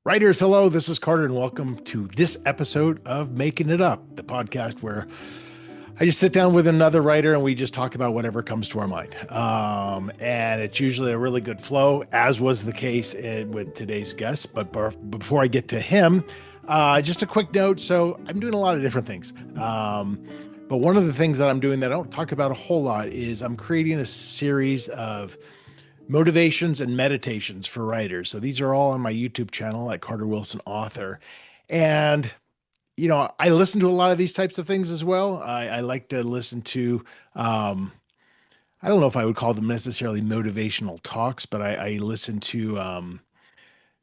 Writers, hello, this is Carter, and welcome to this episode of Making It Up, the podcast where I just sit down with another writer and we just talk about whatever comes to our mind. And it's usually a really good flow, as was the case with today's guest. But before I get to him, just a quick note. So I'm doing a lot of different things. But one of the things that I'm doing that I don't talk about a whole lot is I'm creating a series of motivations and meditations for writers. So these are all on my YouTube channel at Carter Wilson Author. And, I listen to a lot of these types of things as well. I like to listen to, I don't know if I would call them necessarily motivational talks, but I listen to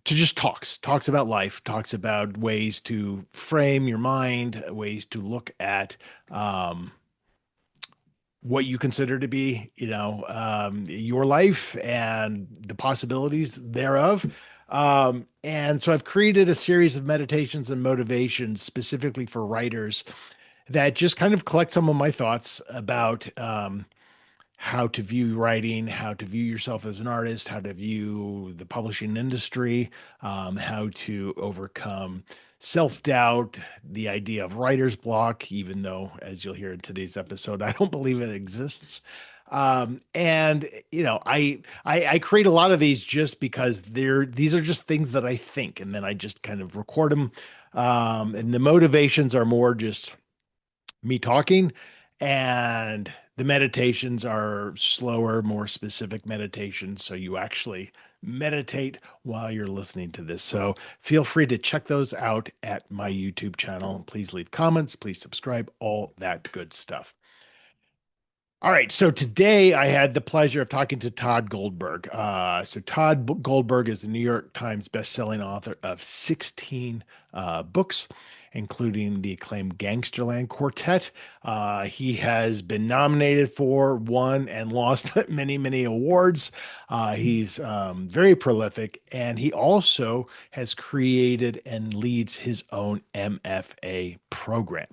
just talks about life, talks about ways to frame your mind, ways to look at, what you consider to be, your life and the possibilities thereof. And so I've created a series of meditations and motivations specifically for writers that just kind of collect some of my thoughts about how to view writing, how to view yourself as an artist, how to view the publishing industry, how to overcome self-doubt, the idea of writer's block, even though, as you'll hear in today's episode, I don't believe it exists. And I create a lot of these just because these are just things that I think, and then I just kind of record them. And the motivations are more just me talking, and the meditations are slower, more specific meditations. So you actually meditate while you're listening to this. So feel free to check those out at my YouTube channel. Please leave comments, please subscribe, all that good stuff. All right, so today I had the pleasure of talking to Tod Goldberg. So Tod Goldberg is the New York Times bestselling author of 16 books, including the acclaimed Gangsterland quartet. He has been nominated for, won, and lost many, many awards. He's very prolific, and he also has created and leads his own MFA program.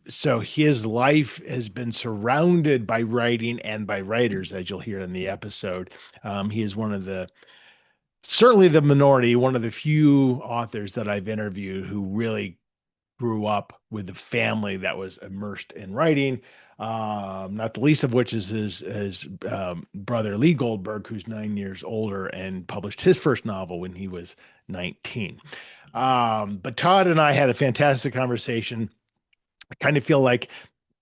So his life has been surrounded by writing and by writers, as you'll hear in the episode. He is certainly the minority, one of the few authors that I've interviewed who really grew up with a family that was immersed in writing. Not the least of which is his brother Lee Goldberg, who's 9 years older and published his first novel when he was 19. But Tod and I had a fantastic conversation. I kind of feel like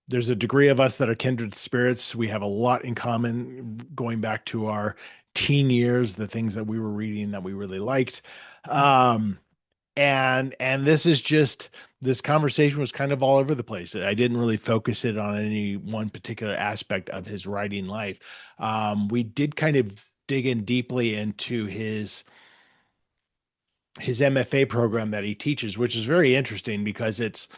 there's a degree of us that are kindred spirits. We have a lot in common going back to our teen years, the things that we were reading that we really liked. And this conversation was kind of all over the place. I didn't really focus it on any one particular aspect of his writing life. We did kind of dig in deeply into his MFA program that he teaches, which is very interesting because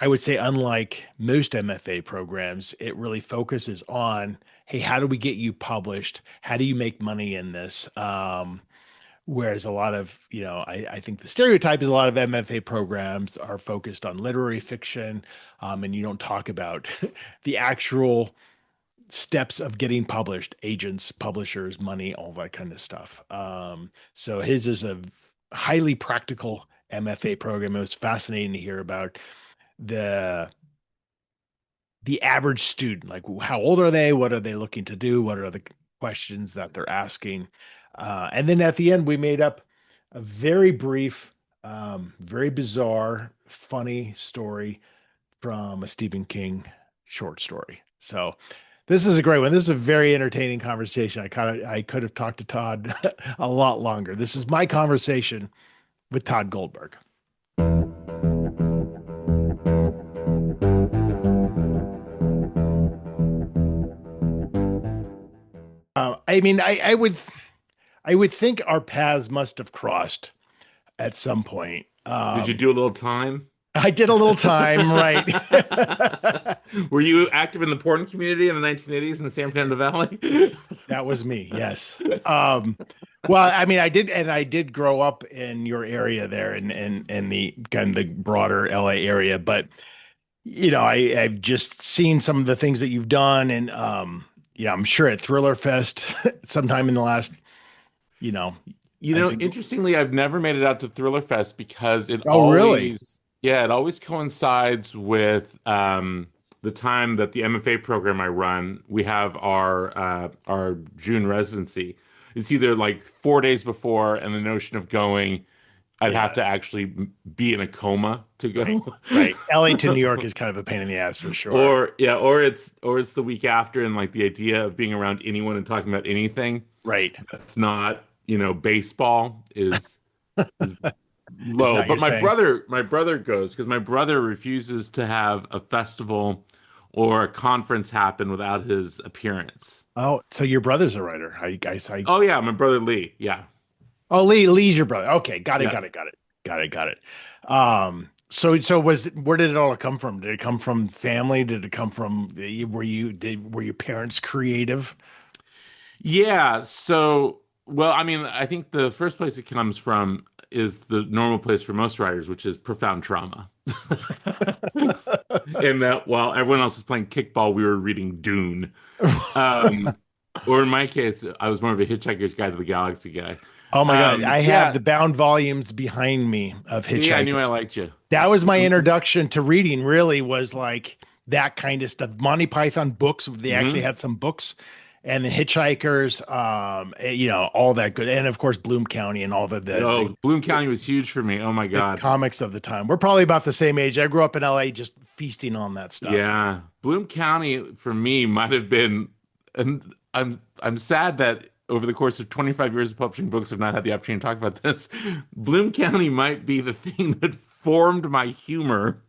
I would say, unlike most MFA programs, it really focuses on, hey, how do we get you published? How do you make money in this? Whereas a lot of, I think the stereotype is a lot of MFA programs are focused on literary fiction, and you don't talk about the actual steps of getting published, agents, publishers, money, all that kind of stuff. So his is a highly practical MFA program. It was fascinating to hear about the average student, like how old are they, what are they looking to do, what are the questions that they're asking, and then at the end we made up a very brief, very bizarre, funny story from a Stephen King short story. So this is a great one. This is a very entertaining conversation. I could have talked to Tod a lot longer. This is my conversation with Tod Goldberg. I would think our paths must have crossed at some point. Did you do a little time? I did a little time, right? Were you active in the porn community in the 1980s in the San Fernando Valley? That was me, yes. Well, I did grow up in your area there in the kind of the broader LA area, but I've just seen some of the things that you've done, and I'm sure at Thriller Fest sometime in the last, I think. Interestingly, I've never made it out to Thriller Fest because Oh, really? it always coincides with the time that the MFA program I run, we have our June residency. It's either like 4 days before, and the notion of going, I'd have Yeah. to actually be in a coma to Right. go. Right. LA to New York is kind of a pain in the ass for sure. Or it's the week after, and like the idea of being around anyone and talking about anything Right. that's not, baseball is It's low. not But your my thing. brother goes because my brother refuses to have a festival or a conference happen without his appearance. Oh, so your brother's a writer. Oh yeah, my brother Lee. Yeah. Oh, Lee's your brother. Okay, got it, Yeah. got it, got it, got it, got it. So where did it all come from? Did it come from family? Did it come from were your parents creative? Yeah, so well, I mean, I think the first place it comes from is the normal place for most writers, which is profound trauma. In that while everyone else was playing kickball, we were reading Dune. Um, or in my case, I was more of a Hitchhiker's Guide to the Galaxy guy. Oh my God, I have Yeah, the bound volumes behind me of see, I knew I Hitchhikers. liked you. That was my introduction to reading, really was like that kind of stuff. Monty Python books, they actually Hmm. had some books, and the Hitchhikers, all that good. And of course, Bloom County and all Oh, Bloom County was huge for me. Oh my the God. comics of the time. We're probably about the same age. I grew up in LA just feasting on that stuff. Yeah, Bloom County for me might have been, and I'm sad that over the course of 25 years of publishing books, I've not had the opportunity to talk about this. Bloom County might be the thing that formed my humor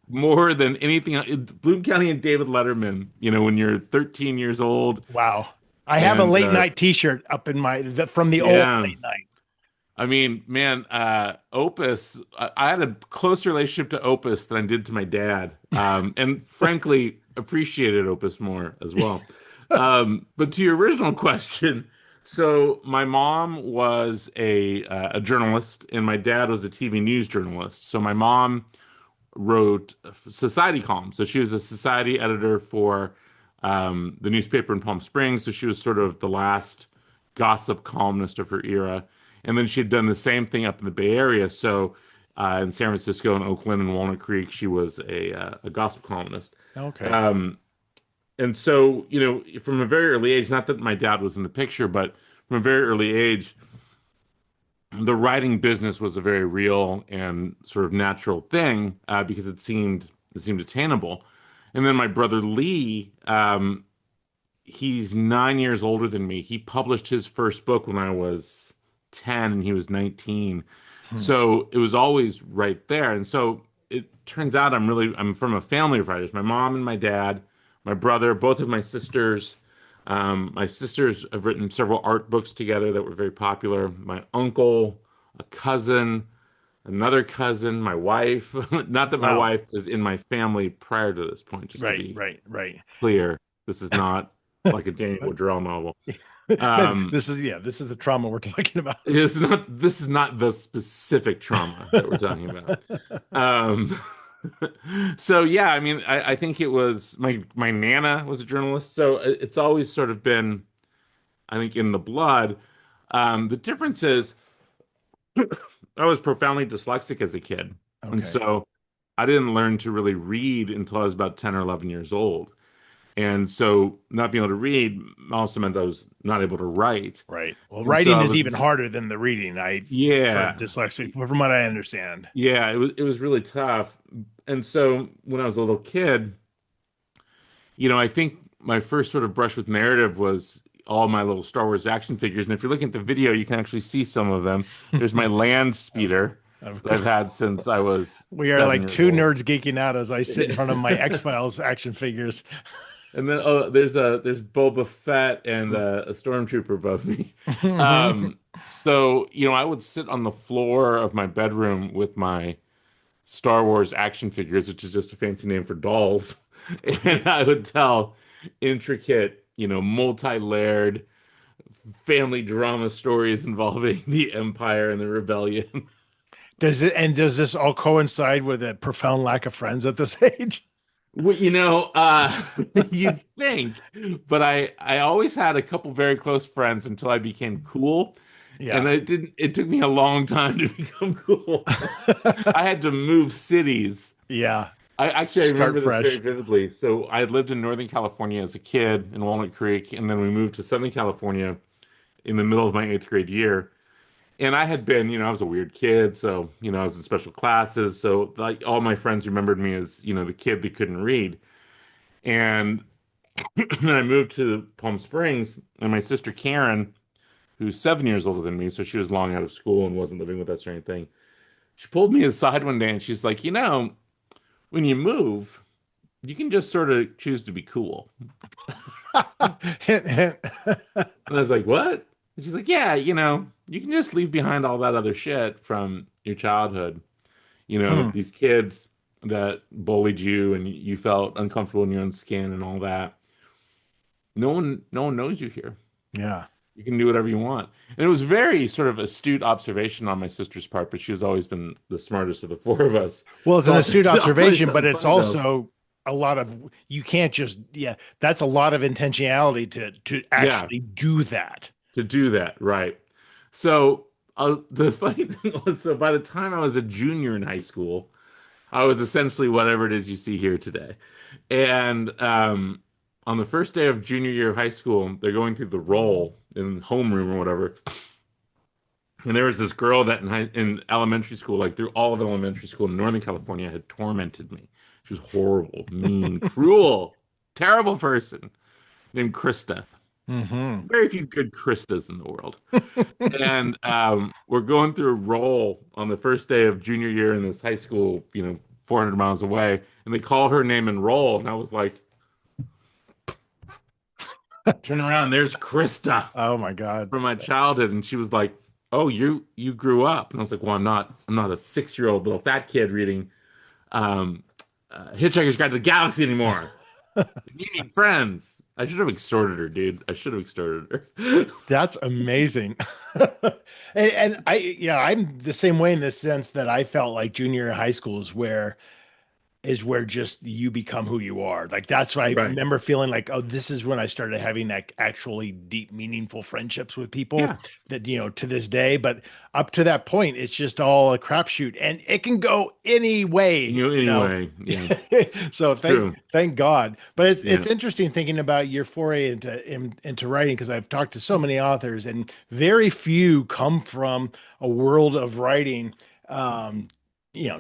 more than anything else. Bloom County and David Letterman, when you're 13 years old, Wow. I have a and late night t-shirt up in from the old yeah. late night. I mean, man, Opus, I had a close relationship to Opus than I did to my dad. And frankly, appreciated Opus more as well. But to your original question, so my mom was a journalist and my dad was a TV news journalist. So my mom wrote society columns. So she was a society editor for the newspaper in Palm Springs. So she was sort of the last gossip columnist of her era. And then she had done the same thing up in the Bay Area. So in San Francisco and Oakland and Walnut Creek, she was a gossip columnist. Okay. Um, and so, from a very early age, not that my dad was in the picture, but from a very early age, the writing business was a very real and sort of natural thing because it seemed attainable. And then my brother Lee, he's 9 years older than me. He published his first book when I was 10 and he was 19. Hmm. So it was always right there. And so it turns out I'm from a family of writers. My mom and my dad, my brother, both of my sisters. My sisters have written several art books together that were very popular. My uncle, a cousin, another cousin, my wife. Not that my Wow. wife was in my family prior to this point, just to Right, be right, right. clear. This is not like a Daniel Woodrell novel. But Um, this is the trauma we're talking about. this is not the specific trauma that we're talking about. Um, so yeah, I mean, I think it was my nana was a journalist, so it's always sort of been, I think, in the blood. The difference is I was profoundly dyslexic as a kid, and Okay. so I didn't learn to really read until I was about 10 or 11 years old. And so not being able to read also meant I was not able to write. Right. Well, And so writing I is even was, harder than the reading. For yeah, dyslexic, from what I understand. yeah, it was really tough. And so when I was a little kid, I think my first sort of brush with narrative was all my little Star Wars action figures. And if you're looking at the video, you can actually see some of them. There's my land Of, speeder of that I've course. had since I was We are seven like years two old. nerds geeking out as I sit in front of my X-Files action figures. And then there's Boba Fett and a stormtrooper above me. So I would sit on the floor of my bedroom with my Star Wars action figures, which is just a fancy name for dolls, and I would tell intricate, multi-layered family drama stories involving the Empire and the Rebellion. Does this all coincide with a profound lack of friends at this age? Well, you'd think, but I always had a couple very close friends until I became cool. And Yeah. it took me a long time to become cool. I had to move cities. Yeah. I Start remember this very fresh. vividly. So I had lived in Northern California as a kid in Walnut Creek, and then we moved to Southern California in the middle of my eighth grade year. And I had been, I was a weird kid, so I was in special classes. So like all my friends remembered me as, the kid that couldn't read. And then I moved to Palm Springs, and my sister Karen, who's 7 years older than me, so she was long out of school and wasn't living with us or anything. She pulled me aside one day and she's like, when you move, you can just sort of choose to be cool. Hint, hint. And I was like, what? And she's like, yeah, you can just leave behind all that other shit from your childhood. Hmm. These kids that bullied you and you felt uncomfortable in your own skin and all that. No one knows you here. Yeah. You can do whatever you want. And it was very sort of astute observation on my sister's part, but she has always been the smartest of the four of us. Well, it's So an astute I'll tell you observation, but something it's funny though. also a lot of, you can't just, yeah, that's a lot of intentionality to Yeah, actually do that. to do that, right. So the funny thing was, so by the time I was a junior in high school, I was essentially whatever it is you see here today. And on the first day of junior year of high school, they're going through the roll in homeroom or whatever. And there was this girl that in elementary school, like through all of elementary school in Northern California, had tormented me. She was horrible, mean, cruel, terrible person named Krista. Hmm. Very few good Kristas in the world. And we're going through a roll on the first day of junior year in this high school, 400 miles away. And they call her name and roll. And I was like, turn around, there's Krista Oh my God. from my childhood. And she was like, oh, you grew up. And I was like, well, I'm not a 6-year-old little fat kid reading um, Hitchhiker's Guide to the Galaxy anymore. You need friends. I should have extorted her, dude. I should have extorted her. That's amazing. And yeah, I'm the same way in the sense that I felt like junior high school is where just you become who you are. Like that's why I Right. remember feeling like, oh, this is when I started having like actually deep, meaningful friendships with people Yeah. that, to this day. But up to that point, it's just all a crapshoot and it can go any way. Anyway, yeah, So true. thank God. But it's Yeah. interesting thinking about your foray into writing because I've talked to so many authors and very few come from a world of writing.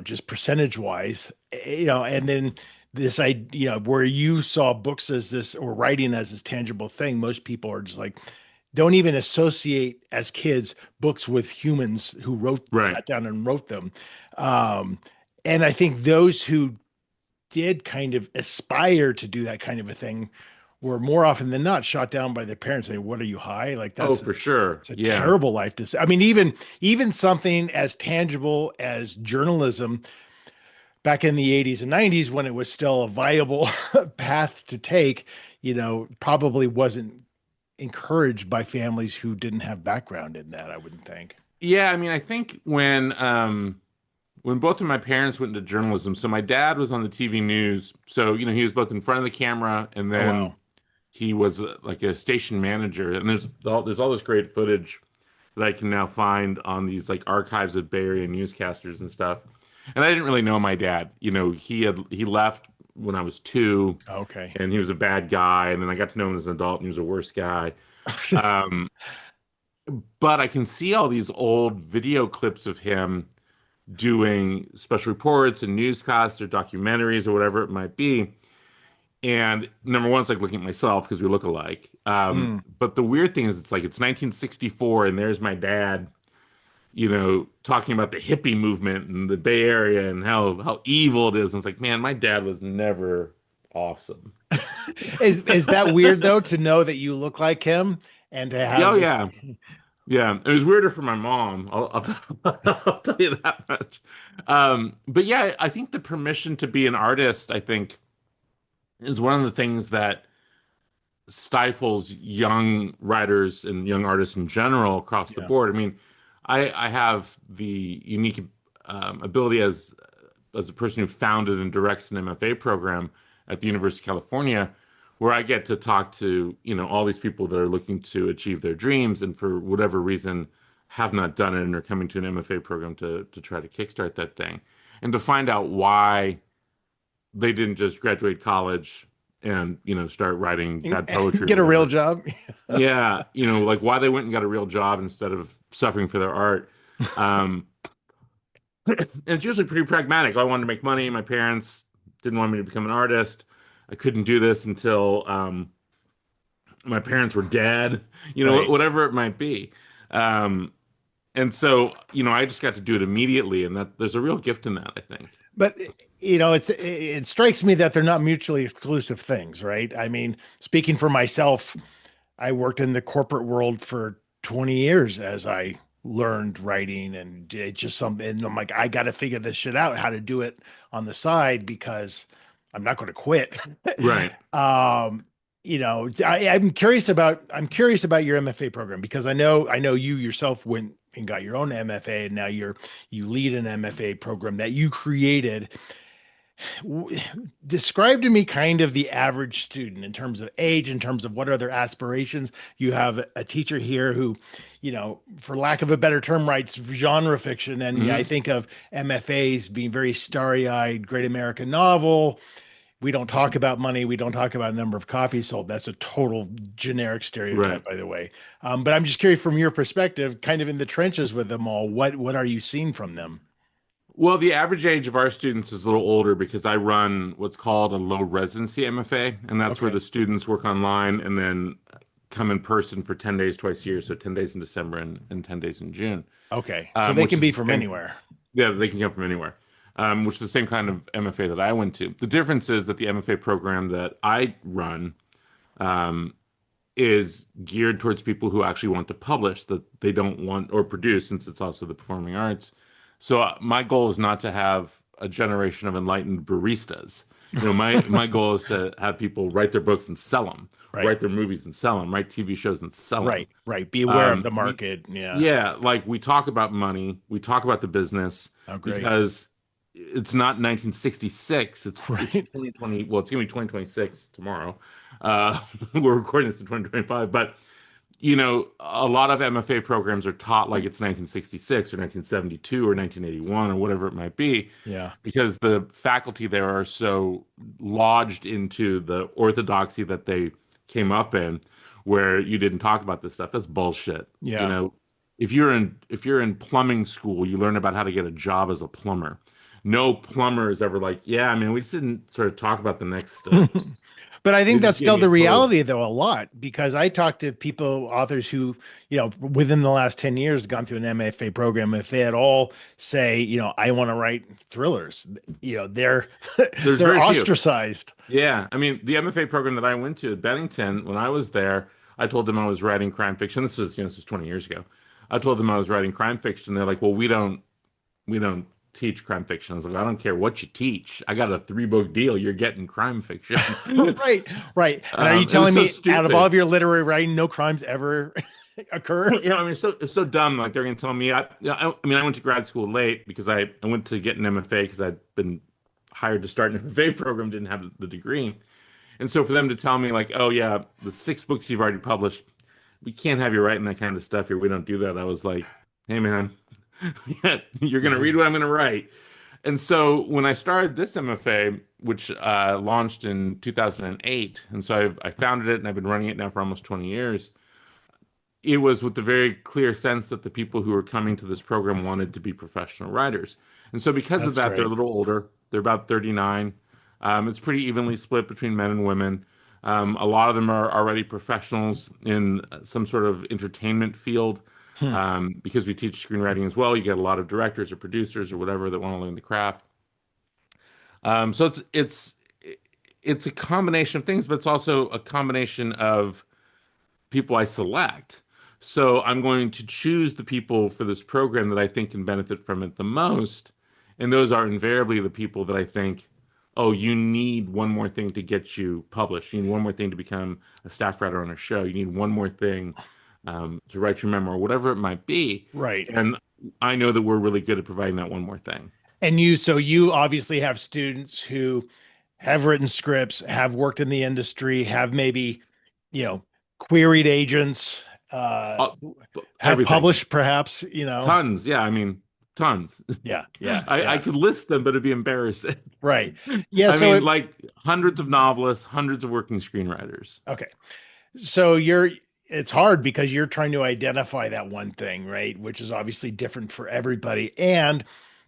Just percentage wise, and then this idea, where you saw books as this or writing as this tangible thing, most people are just like, don't even associate as kids books with humans who Right. sat down and wrote them. Um, and I think those who did kind of aspire to do that kind of a thing were more often than not shot down by their parents. Say, "What are you high?" Like Oh, that's for sure. it's a Yeah. terrible life to say. I mean, even something as tangible as journalism back in the 80s and 90s when it was still a viable path to take, probably wasn't encouraged by families who didn't have background in that, I wouldn't think. Yeah, I mean, I think when both of my parents went into journalism, so my dad was on the TV news, so he was both in front of the camera and Oh then wow. he was like a station manager. And there's all this great footage that I can now find on these like archives of Bay Area newscasters and stuff. And I didn't really know my dad. He left when I was 2 Okay. and he was a bad guy. And then I got to know him as an adult and he was a worse guy. Um, but I can see all these old video clips of him doing special reports and newscasts or documentaries or whatever it might be. And number one, it's like looking at myself because we look alike. Hmm. But the weird thing is, it's like it's 1964, and there's my dad, talking about the hippie movement in the Bay Area and how evil it is. And it's like, man, my dad was never awesome. Is that weird though to know that you look like him and to Oh have this? yeah, yeah. It was weirder for my mom. I'll tell you that much. But yeah, I think the permission to be an artist, I think, is one of the things that stifles young writers and young artists in general across the Yeah. board. I mean, I have the unique ability as a person who founded and directs an MFA program at the University of California, where I get to talk to all these people that are looking to achieve their dreams and for whatever reason have not done it and are coming to an MFA program to try to kickstart that thing, and to find out why they didn't just graduate college and start writing bad poetry or Get a real whatever. job. Yeah, like why they went and got a real job instead of suffering for their art. Um, and it's usually pretty pragmatic. I wanted to make money. My parents didn't want me to become an artist. I couldn't do this until my parents were dead, Right. whatever it might be. Um, and so, I just got to do it immediately, and that there's a real gift in that, I think. But it strikes me that they're not mutually exclusive things, right? I mean, speaking for myself, I worked in the corporate world for 20 years as I learned writing, and it's just something, and I'm like, I got to figure this shit out, how to do it on the side, because I'm not going to quit. Right. um, I'm curious about your MFA program, because I know you yourself went and got your own MFA, and now you lead an MFA program that you created. Describe to me kind of the average student in terms of age, in terms of what are their aspirations. You have a teacher here who, for lack of a better term, writes genre fiction. And yeah, I Hmm. think of MFAs being very starry-eyed, great American novel. We don't talk about money. We don't talk about number of copies sold. That's a total generic stereotype, Right. by the way. But I'm just curious from your perspective, kind of in the trenches with them all, what are you seeing from them? Well, the average age of our students is a little older because I run what's called a low residency MFA, and that's where Okay. the students work online and then come in person for 10 days twice a year. So 10 days in December and 10 days in June, Okay. So they which can is be the from same. anywhere. Yeah, they can come from anywhere, which is the same kind of MFA that I went to. The difference is that the MFA program that I run um, is geared towards people who actually want to publish, that they don't want or produce, since it's also the performing arts. So my goal is not to have a generation of enlightened baristas. My goal is to have people write their books and sell them, Right. write their movies and sell them, write TV shows and sell them. Right. Right. Be aware of the We market. Yeah. Yeah, like we talk about money, we talk about the business Oh, great. because it's not 1966, it's Right. 2020. Well, it's gonna be 2026 tomorrow. We're recording this in 2025, but a lot of MFA programs are taught like it's 1966 or 1972 or 1981 or whatever it might be, Yeah. because the faculty there are so lodged into the orthodoxy that they came up in, where you didn't talk about this stuff. That's bullshit. Yeah. If you're in plumbing school, you learn about how to get a job as a plumber. No plumber is ever like, yeah, I mean, we just didn't sort of talk about the next steps. But I They think just that's gave still me a the code. reality, though, a lot, because I talk to people, authors who, within the last 10 years gone through an MFA program. If they at all say, I want to write thrillers, they're There's they're very few. ostracized. Yeah, I mean, the MFA program that I went to at Bennington, when I was there, I told them I was writing crime fiction. This was 20 years ago. I told them I was writing crime fiction. They're like, "Well, we don't teach crime fiction." I was like, "I don't care what you teach. I got a three-book deal. You're getting crime fiction." Right. Right. And are you It was telling so me out of all stupid. of your literary writing, no crimes ever occur? I mean, it's so dumb. Like they're gonna tell me, I mean, I went to grad school late because I went to get an MFA because I'd been hired to start an MFA program, didn't have the degree. And so for them to tell me like, oh yeah, the six books you've already published, we can't have you writing that kind of stuff here. We don't do that. I was like, hey man, you're gonna read what I'm gonna write. And so when I started this MFA, which launched in 2008, and so I founded it and I've been running it now for almost 20 years. It was with the very clear sense that the people who were coming to this program wanted to be professional writers. And so because of That's that, they're a great. little older. They're about 39. It's pretty evenly split between men and women. A lot of them are already professionals in some sort of entertainment field, Hmm. because we teach screenwriting as well. You get a lot of directors or producers or whatever that want to learn the craft. So it's a combination of things, but it's also a combination of people I select. So I'm going to choose the people for this program that I think can benefit from it the most. And those are invariably the people that I think, oh, you need one more thing to get you published. You need one more thing to become a staff writer on a show. You need one more thing to write your memoir, whatever it might be. Right. And I know that we're really good at providing that one more thing. And so you obviously have students who have written scripts, have worked in the industry, have maybe, you know, queried agents, uh, Uh, have everything. published, perhaps, you know. Tons. Yeah, I mean, tons. Yeah, yeah, I yeah. could list them, but it'd be embarrassing. Right. Yeah. I So mean, it, like hundreds of novelists, hundreds of working screenwriters. okay. So it's hard because you're trying to identify that one thing, right? Which is obviously different for everybody. And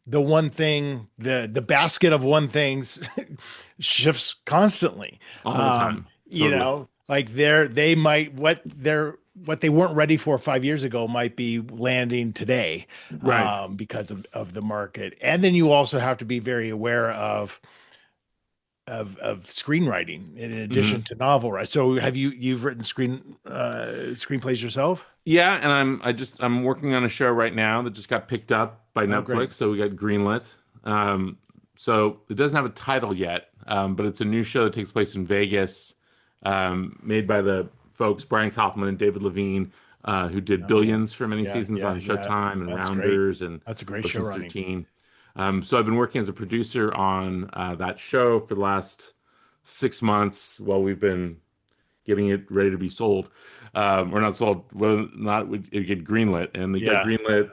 the one thing, the basket of one things shifts constantly. All the time. You Totally. know, like they might, what they weren't ready for 5 years ago might be landing today, Right. because of the market. And then you also have to be very aware of screenwriting in addition Hmm. to novel writing. So you've written screenplays yourself? Yeah, and I'm working on a show right now that just got picked up by Oh, great. Netflix, so we got greenlit. So it doesn't have a title yet, but it's a new show that takes place in Vegas, made by the folks Brian Koppelman and David Levine, who did Oh, Billions for many yeah, seasons yeah, on yeah. Showtime and That's great. Rounders and That's a great show Ocean's running. 13. So I've been working as a producer on that show for the last 6 months while we've been getting it ready to be sold. Or not sold, well, not it get greenlit, and it got Yeah. greenlit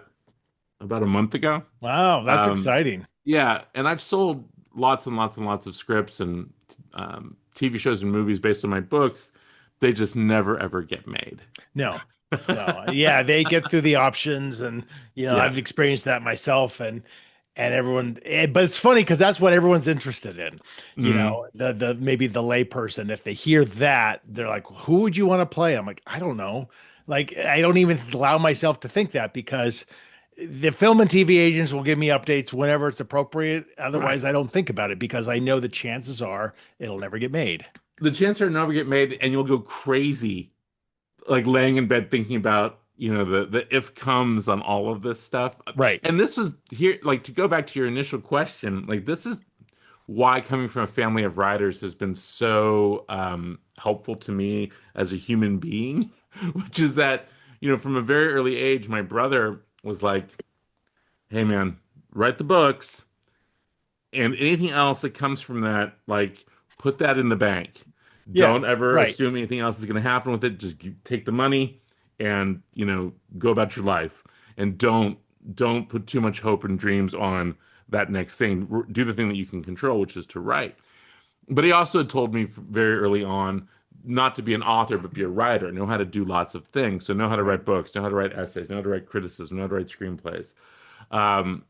about a month ago. Wow, that's Um, exciting. yeah, and I've sold lots and lots and lots of scripts and TV shows and movies based on my books. They just never ever get made. No, no. Yeah, they get through the options, and Yeah. I've experienced that myself, and everyone, but it's funny because that's what everyone's interested in. Hmm. The maybe the layperson, if they hear that, they're like, who would you want to play? I'm like, I don't know. Like, I don't even allow myself to think that because the film and TV agents will give me updates whenever it's appropriate. Right. Otherwise, I don't think about it because I know the chances are it'll never get made. The chance to never get made, and you'll go crazy, like laying in bed thinking about, the if comes on all of this stuff. Right. And this was here, like to go back to your initial question, like this is why coming from a family of writers has been so helpful to me as a human being, which is that, from a very early age, my brother was like, hey man, write the books, and anything else that comes from that, like put that in the bank. Yeah. Don't ever Right. assume anything else is going to happen with it. Just take the money and, go about your life, and don't put too much hope and dreams on that next thing. Do the thing that you can control, which is to write. But he also told me very early on not to be an author, but be a writer, know how to do lots of things. So know how to Right. write books, know how to write essays, know how to write criticism, know how to write screenplays. Um,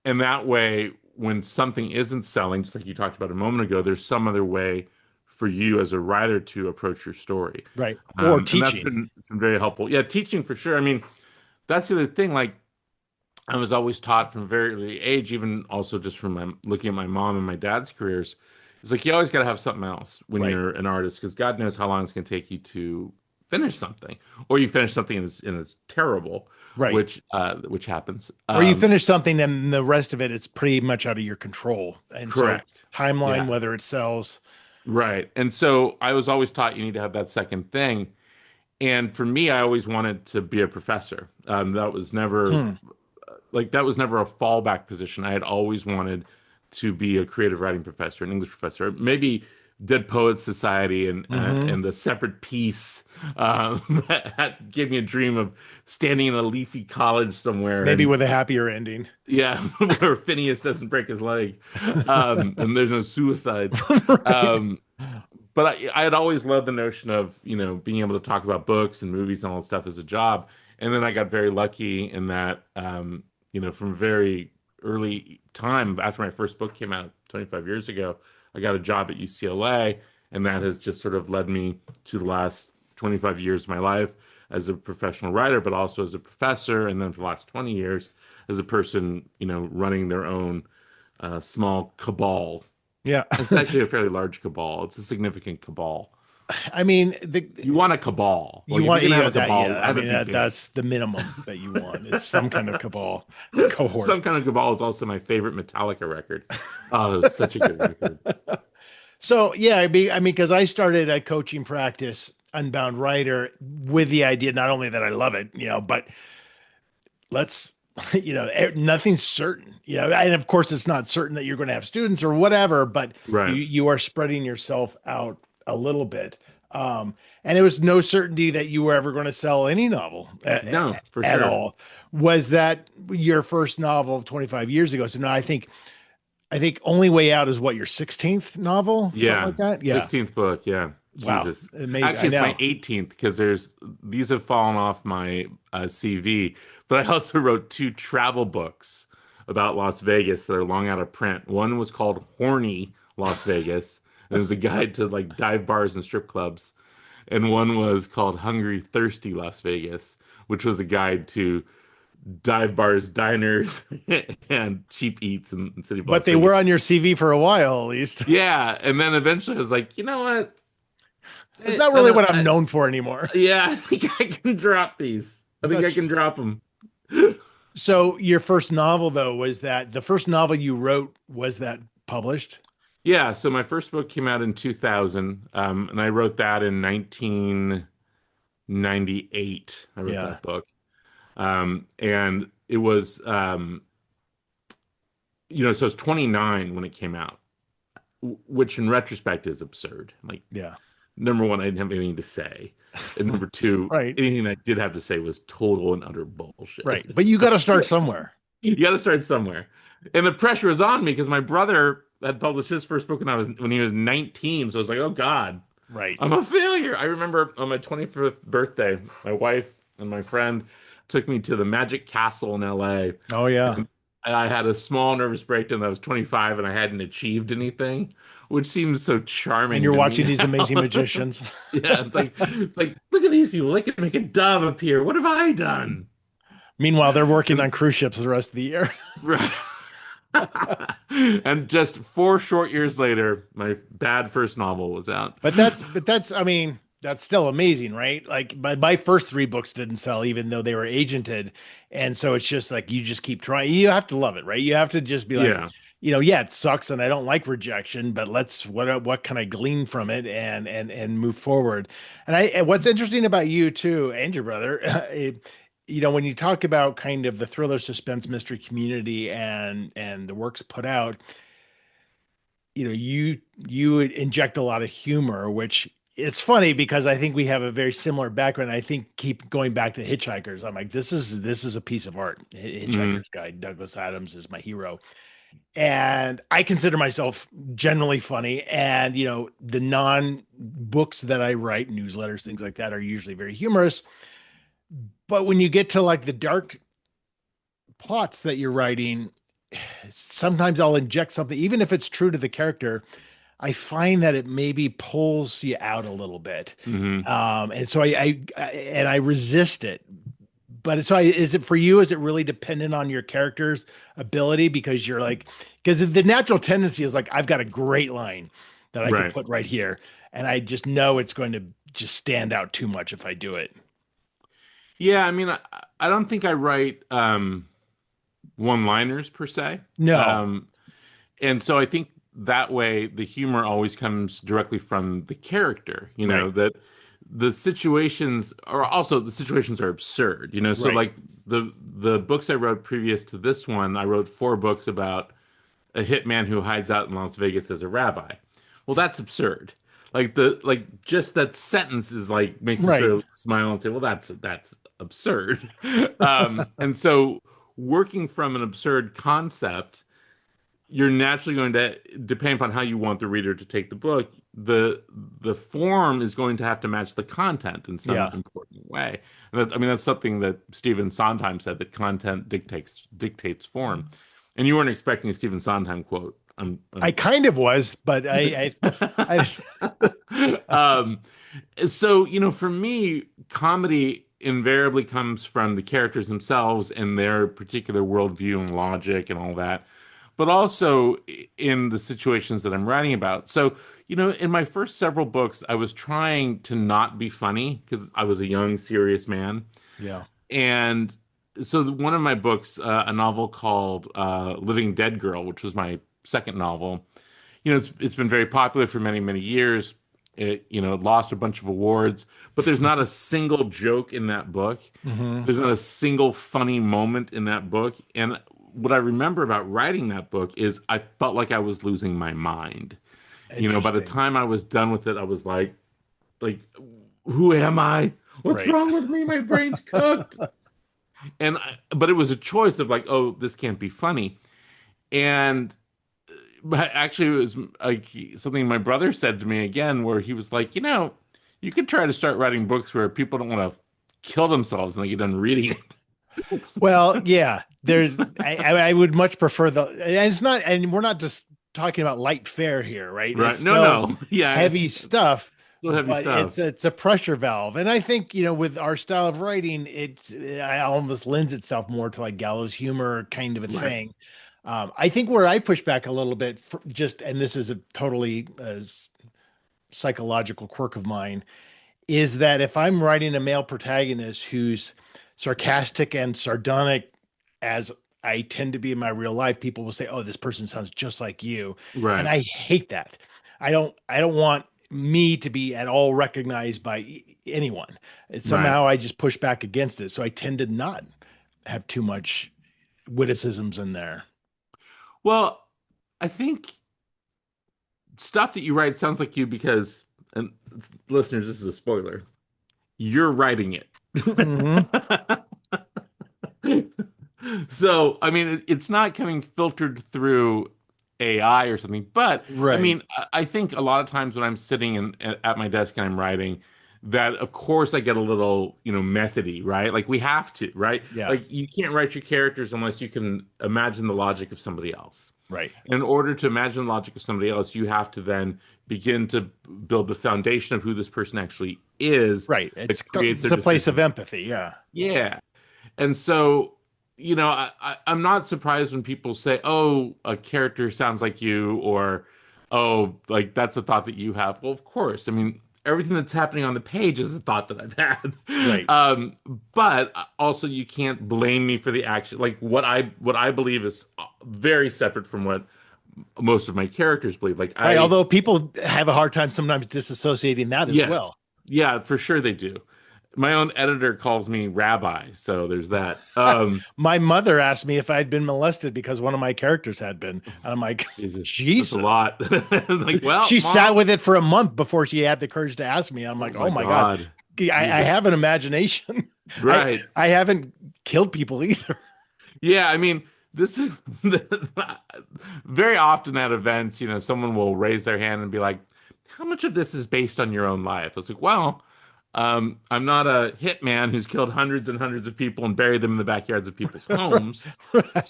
and that way, when something isn't selling, just like you talked about a moment ago, there's some other way for you as a writer to approach your story. Right. Or And that's teaching. been very helpful. Yeah, teaching for sure. I mean, that's the other thing. Like, I was always taught from a very early age, even also just from looking at my mom and my dad's careers. It's like you always got to have something else when Right. you're an artist, because God knows how long it's going to take you to finish something, or you finish something and it's terrible, Right. which happens. Or you finish something and the rest of it is pretty much out of your control. And so Correct. timeline, Yeah. whether it sells. Right. And so I was always taught you need to have that second thing. And for me, I always wanted to be a professor. That was never Hmm. that was never a fallback position. I had always wanted to be a creative writing professor, an English professor, maybe Dead Poets Society Hmm. and the separate piece that gave me a dream of standing in a leafy college somewhere Maybe and with a happier ending. yeah, where Phineas doesn't break his leg, and there's no suicides. Right. Um, but I had always loved the notion of, being able to talk about books and movies and all that stuff as a job. And then I got very lucky in that, from a very early time after my first book came out 25 years ago, I got a job at UCLA, and that has just sort of led me to the last 25 years of my life as a professional writer, but also as a professor, and then for the last 20 years as a person, running their own small cabal. Yeah. It's actually a fairly large cabal. It's a significant cabal. I mean, You want a cabal. you Like if you're want, gonna have a that, cabal, yeah. I have mean, it be big. that's the minimum that you want is some kind of cabal cohort. Some Kind of Cabal is also my favorite Metallica record. Oh, it was such a good record. So yeah, because I started a coaching practice, Unbound Writer, with the idea not only that I love it, but let's, nothing's certain, and of course it's not certain that you're going to have students or whatever, but you Right. you are spreading yourself out a little bit. Um, And it was no certainty that you were ever going to sell any novel No, for at sure. all. Was that your first novel 25 years ago? So now I think Only Way Out is what, your 16th novel, something Yeah, like that? Yeah. 16th book. Yeah, Wow. Jesus. Amazing. I Actually, it's my know. 18th because there's these have fallen off my CV, but I also wrote two travel books about Las Vegas that are long out of print. One was called Horny Las Vegas, and it was a guide to like dive bars and strip clubs, and one was called Hungry Thirsty Las Vegas, which was a guide to dive bars, diners, and cheap eats in city of But Las they were Vegas. on your CV for a while, at least. Yeah, and then eventually I was like, you know what? It's not I really don't, what I'm known for anymore. yeah, I think I can drop these. I think I That's can drop them. so your first novel though, was that the first novel you wrote, was that published? Yeah, so my first book came out in 2000, and I wrote that in 1998. I wrote Yeah. that book. And it was, so it's 29 when it came out, which in retrospect is absurd. Like, Yeah. number one, I didn't have anything to say. And number two, Right. anything I did have to say was total and utter bullshit. Right. But you got to start somewhere. You got to start somewhere. And the pressure was on me because my brother had published his first book when he was 19. So I was like, oh God, Right. I'm a failure. I remember on my 25th birthday, my wife and my friend took me to the Magic Castle in LA. Oh yeah. And I had a small nervous breakdown. I was 25 and I hadn't achieved anything, which seems so And charming you're to me watching these amazing now. magicians. Yeah, it's like look at these people. They can make a dove appear. What have I done? Meanwhile, they're working on cruise ships the rest of the year. Right. And just 4 short years later, my bad first novel was out. I mean, that's still amazing, right? Like my first three books didn't sell, even though they were agented. And so it's just like you just keep trying. You have to love it, right? You have to just be like, Yeah. yeah, it sucks and I don't like rejection, but what can I glean from it and move forward. And what's interesting about you too, and your brother, when you talk about kind of the thriller suspense mystery community and the works put out, you inject a lot of humor, which it's funny because I think we have a very similar background. I think keep going back to Hitchhikers. I'm like, this is a piece of art. Mhm. Hitchhikers guy, Douglas Adams is my hero. And I consider myself generally funny. And the non-books that I write, newsletters, things like that, are usually very humorous. But when you get to like the dark plots that you're writing, sometimes I'll inject something, even if it's true to the character. I find that it maybe pulls you out a little bit, Mhm. and so I resist it. But so is it for you? Is it really dependent on your character's ability? Because you're like, because the natural tendency is like, I've got a great line that I could Right. put right here, and I just know it's going to just stand out too much if I do it. Yeah, I mean, I don't think I write one-liners per se. No, Um, and so I think that way the humor always comes directly from the character, right, that the situations are absurd, so right, like the books I wrote previous to this one, I wrote four books about a hitman who hides out in Las Vegas as a rabbi. Well, that's absurd. Just that sentence is like makes you sort right. of smile and say, well, that's absurd. And so working from an absurd concept, you're naturally going to, depending upon how you want the reader to take the book, the form is going to have to match the content in some Yeah, important way. And I mean, that's something that Stephen Sondheim said, that content dictates form. And you weren't expecting a Stephen Sondheim quote. I kind of was, but I um, so, for me, comedy invariably comes from the characters themselves and their particular worldview and logic and all that, but also in the situations that I'm writing about. So, in my first several books, I was trying to not be funny because I was a young, serious man. yeah, And so one of my books, a novel called Living Dead Girl, which was my second novel, it's been very popular for many, many years. It lost a bunch of awards, but there's not a single joke in that book. hmm, There's not a single funny moment in that book. And what I remember about writing that book is I felt like I was losing my mind. By the interesting. time I was done with it, I was like, who am I? What's Right. wrong with me? My brain's cooked. But it was a choice of like, oh, this can't be funny. And but actually, it was like something my brother said to me again, where he was like, you could try to start writing books where people don't want to kill themselves and they get done reading it. Well, yeah, I would much prefer and it's not, and we're not just talking about light fare here, right? It's Right? No, still no, yeah, heavy stuff, still heavy but stuff. it's a pressure valve. And I think, with our style of writing, it almost lends itself more to like gallows humor kind of a Right, thing. I think where I push back a little bit and this is a totally psychological quirk of mine, is that if I'm writing a male protagonist who's sarcastic and sardonic, as I tend to be in my real life, people will say, "Oh, this person sounds just like you," and right, I hate that. I don't want me to be at all recognized by anyone. right. Somehow I just push back against it, so I tend to not have too much witticisms in there. Well, I think stuff that you write sounds like you because, and listeners, this is a spoiler. You're writing it. Hmm. So, I mean, it's not coming filtered through AI or something, but I Right. mean, I think a lot of times when I'm sitting at my desk and I'm writing, that of course I get a little, methody, right? Like we have to, right? Yeah. Like you can't write your characters unless you can imagine the logic of somebody else. Right. In order to imagine the logic of somebody else, you have to then begin to build the foundation of who this person actually is Right. that creates It's their a place of decision. empathy. Yeah. Yeah. And so, I'm not surprised when people say, "Oh, a character sounds like you," or "Oh, like that's a thought that you have." Well, of course. I mean, everything that's happening on the page is a thought that I've had. Right. But also, you can't blame me for the action. Like what I believe is very separate from what most of my characters believe. Like Right. Although people have a hard time sometimes disassociating that as yes, well. yeah, for sure they do. My own editor calls me rabbi, so there's that. My mother asked me if I'd been molested because one of my characters had been. And I'm like, Jesus, that's a Jesus. lot. Like, well, She sat mom. with it for a month before she had the courage to ask me. I'm Oh like, my oh my God, God. I Jesus. have an imagination. I Right. I haven't killed people either. Yeah, I mean, this is very often at events, someone will raise their hand and be like, how much of this is based on your own life? I was like, well, I'm not a hitman who's killed hundreds and hundreds of people and buried them in the backyards of people's homes.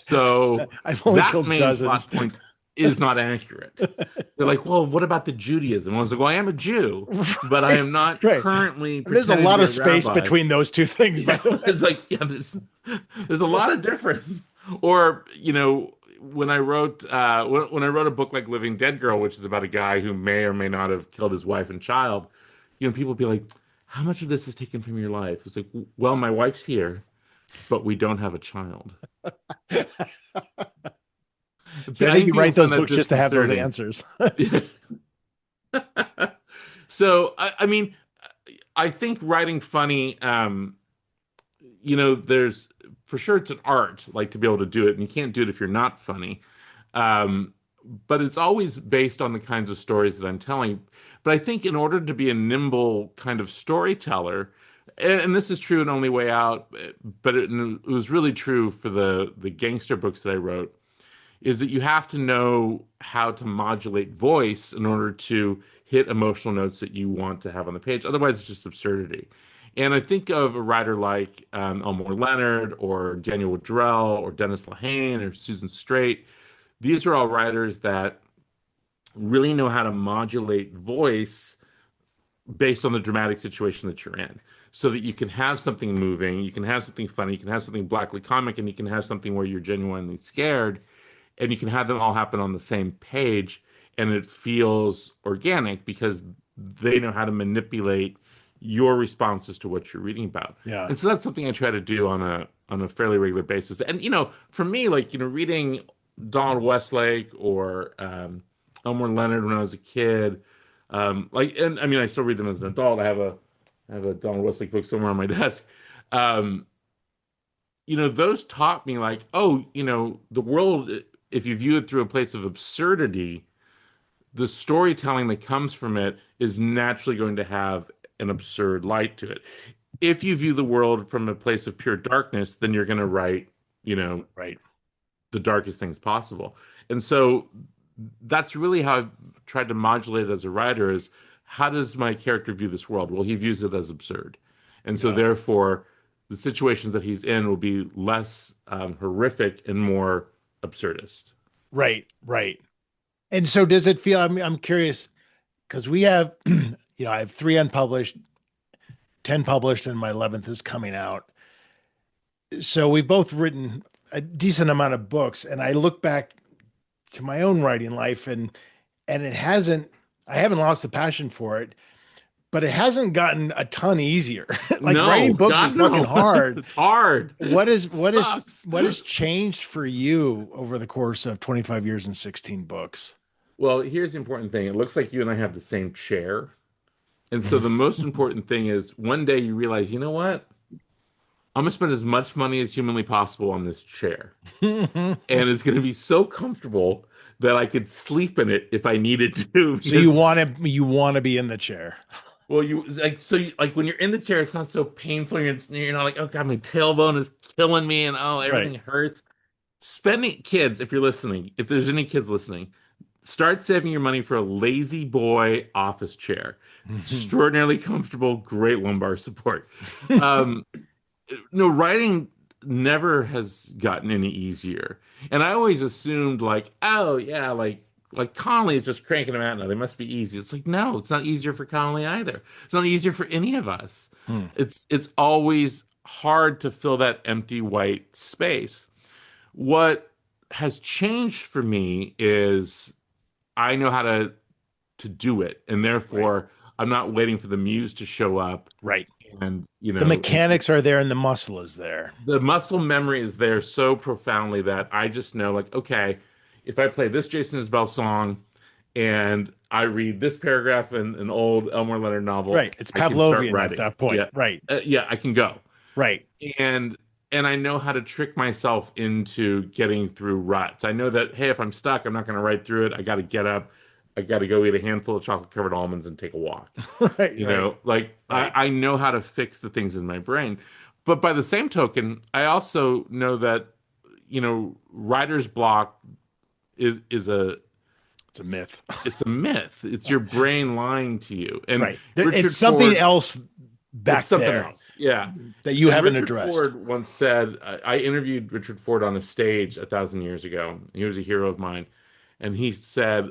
So I've only that killed main dozens. plot point is not accurate. They're like, well, what about the Judaism? I was like, well, I am a Jew, but I Right. am not Right. currently There's a pretending to lot be of a space rabbi. between those two things, by Yeah, the way. it's like, yeah, there's a lot of difference. Or, when I wrote a book like Living Dead Girl, which is about a guy who may or may not have killed his wife and child, people be like, how much of this is taken from your life? It's like, well, my wife's here, but we don't have a child. See, I I think think you people write find those that books just to have those disconcerting. answers. So, I mean, I think writing funny, there's for sure it's an art, like to be able to do it, and you can't do it if you're not funny. Um, but it's always based on the kinds of stories that I'm telling. But I think in order to be a nimble kind of storyteller, and this is true in Only Way Out, but it was really true for the gangster books that I wrote, is that you have to know how to modulate voice in order to hit emotional notes that you want to have on the page. Otherwise, it's just absurdity. And I think of a writer like Elmore Leonard or Daniel Woodrell or Dennis Lehane or Susan Straight. These are all writers that really know how to modulate voice based on the dramatic situation that you're in so that you can have something moving, you can have something funny, you can have something blackly comic, and you can have something where you're genuinely scared, and you can have them all happen on the same page, and it feels organic because they know how to manipulate your responses to what you're reading about. Yeah. And so that's something I try to do on a fairly regular basis. And for me, like reading Donald Westlake or Elmore Leonard when I was a kid, and I mean I still read them as an adult. I have a Donald Westlake book somewhere on my desk. Um, those taught me like, oh, the world, if you view it through a place of absurdity, the storytelling that comes from it is naturally going to have an absurd light to it. If you view the world from a place of pure darkness, then you're going to write, you know, Right. the darkest things possible. And so that's really how I've tried to modulate it as a writer is how does my character view this world? Well, he views it as absurd. And so Yeah. therefore the situations that he's in will be less horrific and more absurdist. Right. Right. And so does it feel, I'm curious because we have, I have three unpublished, 10 published, and my 11th is coming out. So we've both written a decent amount of books. And I look back to my own writing life and I haven't lost the passion for it, but it hasn't gotten a ton easier. Like No, writing books is God, fucking no. hard. It's hard. What is It what is sucks. what has changed for you over the course of 25 years and 16 books? Well, here's the important thing. It looks like you and I have the same chair. And so the most important thing is one day you realize, you know what? I'm gonna spend as much money as humanly possible on this chair. And it's gonna be so comfortable that I could sleep in it if I needed to. So you Because want to you want to be in the chair. well, you like so you, like when you're in the chair, it's not so painful. You're not like, oh God, my tailbone is killing me and oh Right. everything hurts. Spending kids, if you're listening, if there's any kids listening, start saving your money for a lazy boy office chair. Extraordinarily comfortable, great lumbar support. Um, no, writing never has gotten any easier. And I always assumed like, oh yeah, like Connolly is just cranking them out now. They must be easy. It's like, no, it's not easier for Connolly either. It's not easier for any of us. Hmm. It's always hard to fill that empty white space. What has changed for me is I know how to do it, and Right. therefore I'm not waiting for the muse to show up Right. and The mechanics are there and the muscle is there. the muscle memory is there so profoundly that I just know, like, okay, if I play this Jason Isbell song and I read this paragraph in an old Elmore Leonard novel, Right. It's I can start Pavlovian at writing. that point. Yeah, Right. yeah, I can go, Right. and I know how to trick myself into getting through ruts. I know that hey, if I'm stuck, I'm not going to write through it. I got to get up. I got to go eat a handful of chocolate covered almonds and take a walk. Right. You Right. know, like Right. I know how to fix the things in my brain. But by the same token, I also know that, writer's block is a It's a myth. it's a myth. It's your brain lying to you. And Right. It's Richard something Ford, else it's back something there else. Yeah. that you And haven't Richard addressed. Ford once said, I interviewed Richard Ford on a stage 1,000 years ago. He was a hero of mine. And he said,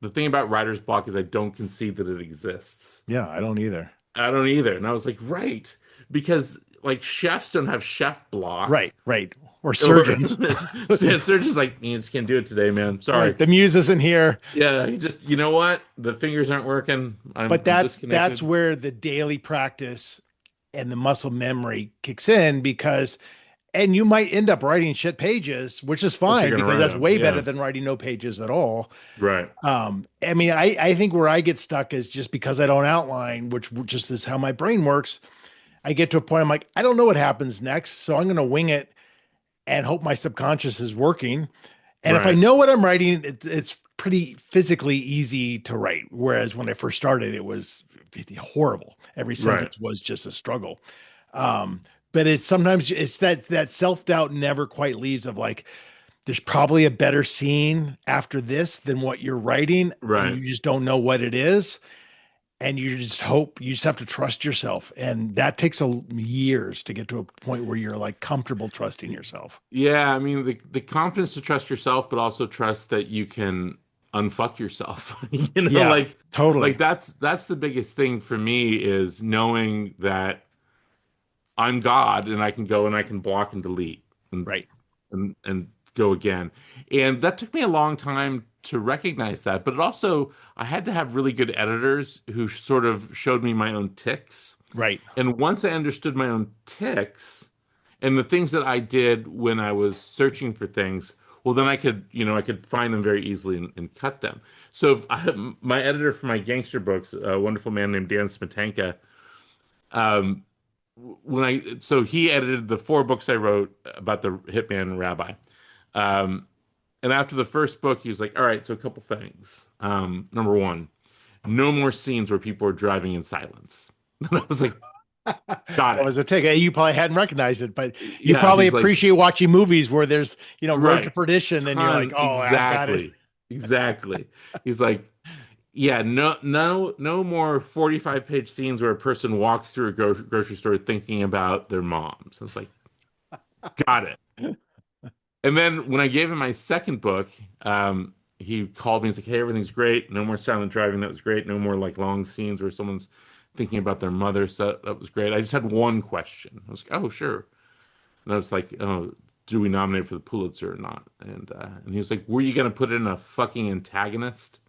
the thing about writer's block is I don't concede that it exists. Yeah, I don't either. I don't either. And I was like, right. Because like chefs don't have chef block. Right. Right. Or Or surgeons. so surgeons like, you just can't do it today, man. Sorry. Right. The muse isn't here. Yeah, you know what? The fingers aren't working. But I'm that's disconnected. where the daily practice and the muscle memory kicks in because and you might end up writing shit pages, which is If you're fine gonna because write that's them. way better Yeah. than writing no pages at all. Right. I mean, I think where I get stuck is just because I don't outline, which just is how my brain works. I get to a point I'm like, I don't know what happens next, so I'm going to wing it and hope my subconscious is working. And if I Right. know what I'm writing, it's pretty physically easy to write. Whereas when I first started, it was horrible. Every Right. sentence was just a struggle. But it's sometimes it's that self-doubt never quite leaves of like, there's probably a better scene after this than what you're writing, and Right. you just don't know what it is. And you just hope you just have to trust yourself. And that takes years to get to a point where you're like comfortable trusting yourself. Yeah, I mean the confidence to trust yourself, but also trust that you can unfuck yourself. Yeah, Like totally. that's the biggest thing for me is knowing that I'm God and I can go and I can block and delete and Right. and go again. And that took me a long time to recognize that, but it also I had to have really good editors who sort of showed me my own ticks. Right. And once I understood my own ticks and the things that I did when I was searching for things, well, then I could find them very easily and cut them. So if my editor for my gangster books, a wonderful man named Dan Smetanka, um, so he edited the four books I wrote about the hitman rabbi. Um, and after the first book, he was like, all right, so a couple things. Number one, no more scenes where people are driving in silence. And I was like, got That it. was a take. You probably hadn't recognized it, but you Yeah, probably he's like, appreciate watching movies where there's, Road to right. Perdition, and you're like, Ton oh, I've got it. exactly. Exactly. He's like, yeah, no more 45-page scenes where a person walks through a grocery store thinking about their moms. I was like, got it. And then when I gave him my second book, he called me. He's like, "Hey, everything's great. No more silent driving. That was great. No more like long scenes where someone's thinking about their mother. So that was great. I just had one question." I was like, "Oh, sure." And I was like, "Oh, do we nominate for the Pulitzer or not?" And he was like, "Were you gonna put in a fucking antagonist?"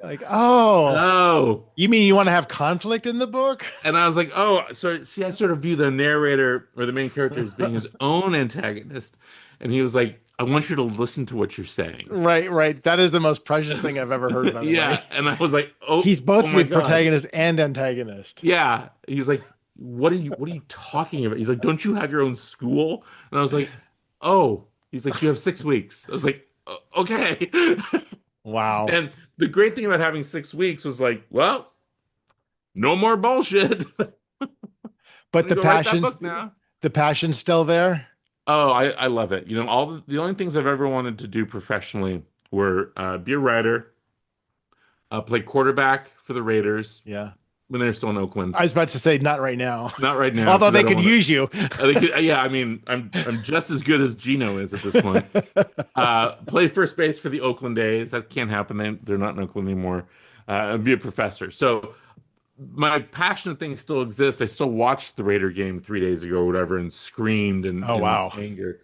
Like, oh, Oh. you mean you want to have conflict in the book? And I was like, "Oh, so see, I sort of view the narrator or the main character as being his own antagonist." And he was like, "I want you to listen to what you're saying." Right, right. That is the most precious thing I've ever heard, by the way. Yeah, and I was like, "Oh, He's oh both my the God." protagonist and antagonist. Yeah. He's like, what are you talking about?" He's like, "Don't you have your own school?" And I was like, "Oh." He's like, "You have 6 weeks." I was like, Okay." Wow. And the great thing about having 6 weeks was like, well, no more bullshit. I'm But gonna go write that book now. the passion's still there. Oh, I love it. All the only things I've ever wanted to do professionally were be a writer, play quarterback for the Raiders Yeah. when they're still in Oakland. I was about to say not right now. Not right now Although because I they don't could want to. use you. I think, yeah, I mean, I'm just as good as Gino is at this point. Play first base for the Oakland A's. That can't happen. They're not in Oakland anymore. And be a professor. So my passionate thing still exists. I still watched the Raider game 3 days ago or whatever and screamed Oh in wow. anger.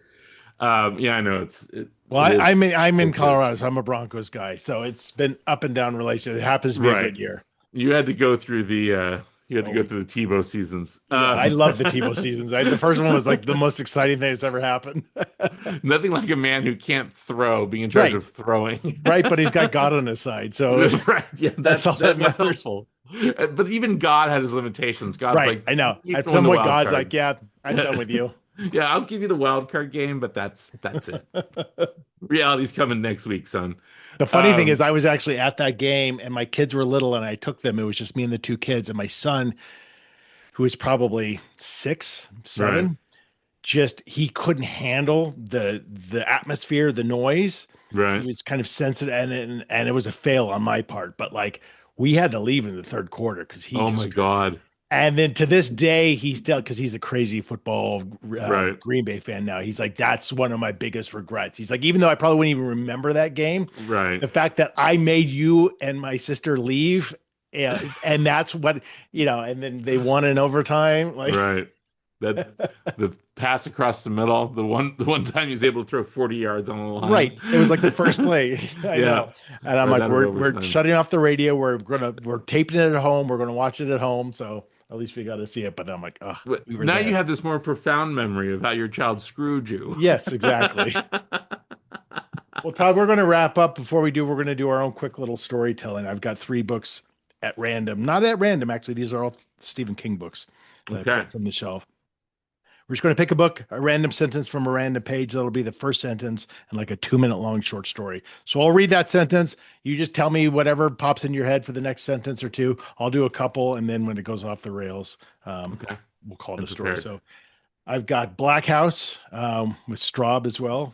Yeah, I know Well, it is I'm so in good. Colorado, so I'm a Broncos guy. So it's been up and down relation. It happens to be a Right. good year. You had to go through the Oh the Tebow seasons. yeah, I love the Tebow seasons. The first one was like the most exciting thing that's ever happened. Nothing like a man who can't throw being in charge Right, of throwing. right. But he's got God on his side, so Right. Yeah, that's all that that was matters. helpful. But even God had his limitations. God's Right, like, I know. keep At throwing some the point, wild God's like, card. "Yeah, I'm done with you." Yeah, I'll give you the wild card game, but that's it. Reality's coming next week, son. The funny thing is, Um, I was actually at that game, and my kids were little, and I took them. It was just me and the two kids, and my son, who was probably six, right, seven, just he couldn't handle the atmosphere, the noise. He right. was kind of sensitive, and it was a fail on my part. But like we had to leave in the third quarter because he Oh my just. God. And then to this day, he's still because he's a crazy football Right, Green Bay fan now. He's like, that's one of my biggest regrets. He's like, even though I probably wouldn't even remember that game, right, the fact that I made you and my sister leave, and that's what and then they won in overtime. Like, right. That the pass across the middle, the one time he was able to throw 40 yards on the line. right, it was like the first play. I Yeah, know, and I'm right like, out of we're overtime. shutting off the radio. We're taping it at home. We're gonna watch it at home. So at least we got to see it. But I'm like, oh, But we were now you there. have this more profound memory of how your child screwed you. Yes, exactly. Well, Todd, we're going to wrap up. Before we do, we're going to do our own quick little storytelling. I've got three books at random. Not at random, actually. These are all Stephen King books that I Okay. pulled from the shelf. We're just going to pick a book, a random sentence from a random page. That'll be the first sentence and like a 2 minute long short story. So I'll read that sentence. You just tell me whatever pops in your head for the next sentence or two. I'll do a couple. And then when it goes off the rails, Okay. we'll call it I'm a story. prepared. So I've got Black House with Straub as well,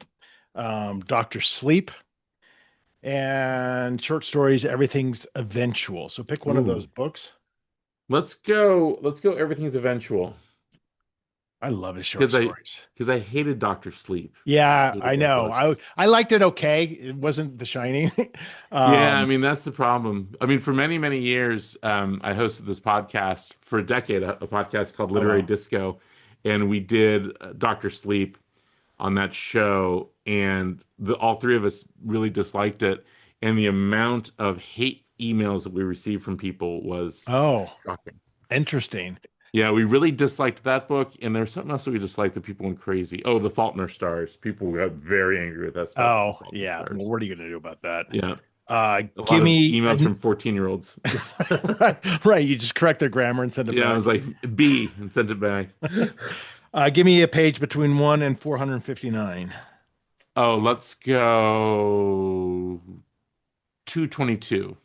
Dr. Sleep, and short stories. Everything's eventual. So pick one of those Ooh. books. Let's go. Everything's eventual. I love his short Because I stories. because I hated Doctor Sleep. I Yeah, hated I that know. book. I liked it okay. It wasn't The Shining. Yeah, I um, mean that's the problem. I mean, for many, many years, I hosted this podcast for a decade, a podcast called oh Literary wow. Disco, and we did Doctor Sleep on that show, and all three of us really disliked it, and the amount of hate emails that we received from people was Oh, shocking. interesting. Yeah, we really disliked that book, and there's something else that we disliked that people went crazy. Oh, The Fault in Our Stars. People got very angry with us about The Oh, Fault in Our yeah. Well, Stars. what are you going to do about that? Yeah, a lot Give of me emails from 14-year-olds. right, right. You just correct their grammar and send it Yeah, I back. was like B and sent it back. Give me a page between 1 and 459. Oh, let's go 222.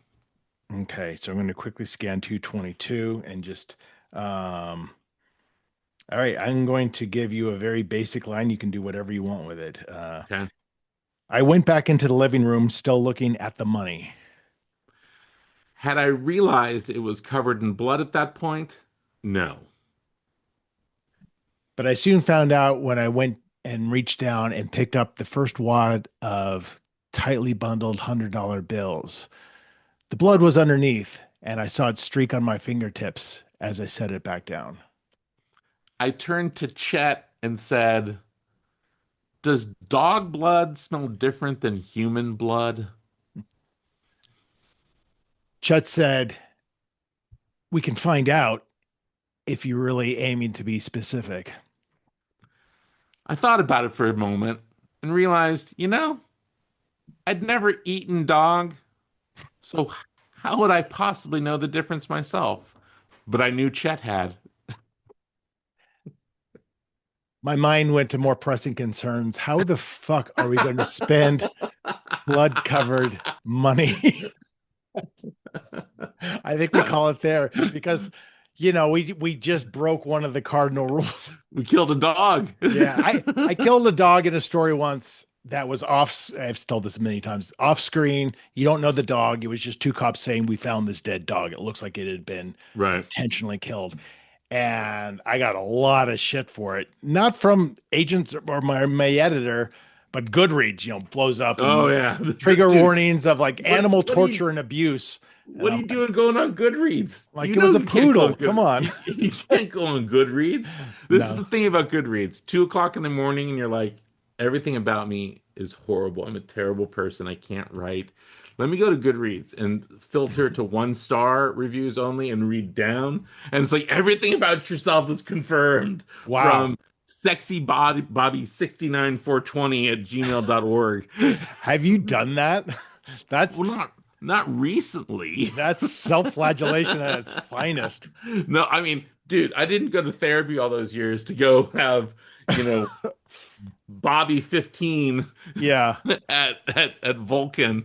Okay, so I'm going to quickly scan 222 and just um all right, I'm going to give you a very basic line. You can do whatever you want with it. Okay. I went back into the living room, still looking at the money, Had I realized it was covered in blood at that point? No. but I soon found out when I went and reached down and picked up the first wad of tightly bundled $100 bills. The blood was underneath, and I saw it streak on my fingertips as I set it back down. I turned to Chet and said, "Does dog blood smell different than human blood?" Chet said, we can find out if you're really aiming to be specific. I thought about it for a moment and realized, I'd never eaten dog, so how would I possibly know the difference myself? But I knew Chet had. My mind went to more pressing concerns. How the fuck are we going to spend blood covered money? I think we call it there because we just broke one of the cardinal rules. We killed a dog. Yeah, I killed a dog in a story once that was off. I've told this many times. Off screen, you don't know the dog. It was just two cops saying we found this dead dog. It looks like it had been Right. intentionally killed, and I got a lot of shit for it. Not from agents or my editor, but Goodreads. Blows up Oh and yeah. trigger Dude, warnings of like animal what do you torture and abuse. And what are I'm you doing going on Goodreads? like, it was a You can't go poodle. on Come on. You can't go on Goodreads. This is No. the thing about Goodreads. 2 o'clock in the morning, and you're like, everything about me is horrible. I'm a terrible person. I can't write. Let me go to Goodreads and filter to 1 star reviews only and read down. And it's like everything about yourself is confirmed Wow. from sexy bobby 69420 at gmail.org. Have you done that? That's Well, not recently. that's self-flagellation at its finest. No, I mean, dude, I didn't go to therapy all those years to go have, you know, Bobby 15 Yeah. at Vulcan,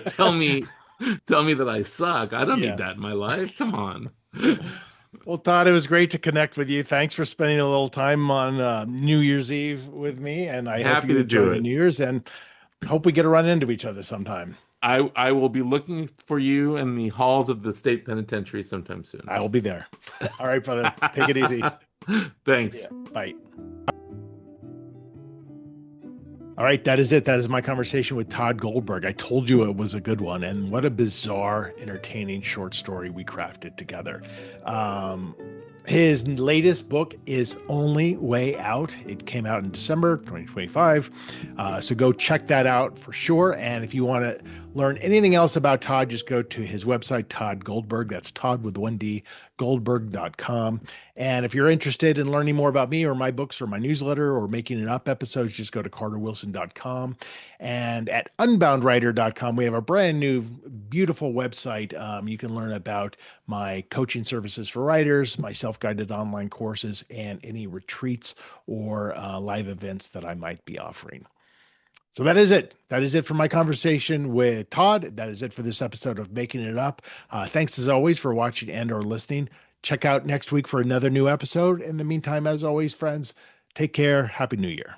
tell me that I suck. I don't need Yeah. that in my life. Come on. Well, Todd, it was great to connect with you. Thanks for spending a little time on New Year's Eve with me, and I hope Happy you to enjoy do the it. New Year's and hope we get to run into each other sometime. I will be looking for you in the halls of the state penitentiary sometime soon. I will be there. All right, brother. Take it easy. Thanks. Yeah. Bye. All right, that is it. That is my conversation with Tod Goldberg. I told you it was a good one, and what a bizarre, entertaining short story we crafted together. Um, his latest book is Only Way Out. It came out in December 2025. So go check that out for sure. And if you want to learn anything else about Tod, just go to his website, Tod Goldberg. That's Tod with 1D, Goldberg.com. And if you're interested in learning more about me or my books or my newsletter or making it up episodes, just go to carterwilson.com. And at unboundwriter.com, we have a brand new, beautiful website. You can learn about my coaching services for writers, my self-guided online courses, and any retreats or live events that I might be offering. So that is it. That is it for my conversation with Tod. That is it for this episode of Making It Up. Thanks as always for watching and or listening. Check out next week for another new episode. In the meantime, as always, friends, take care. Happy New Year.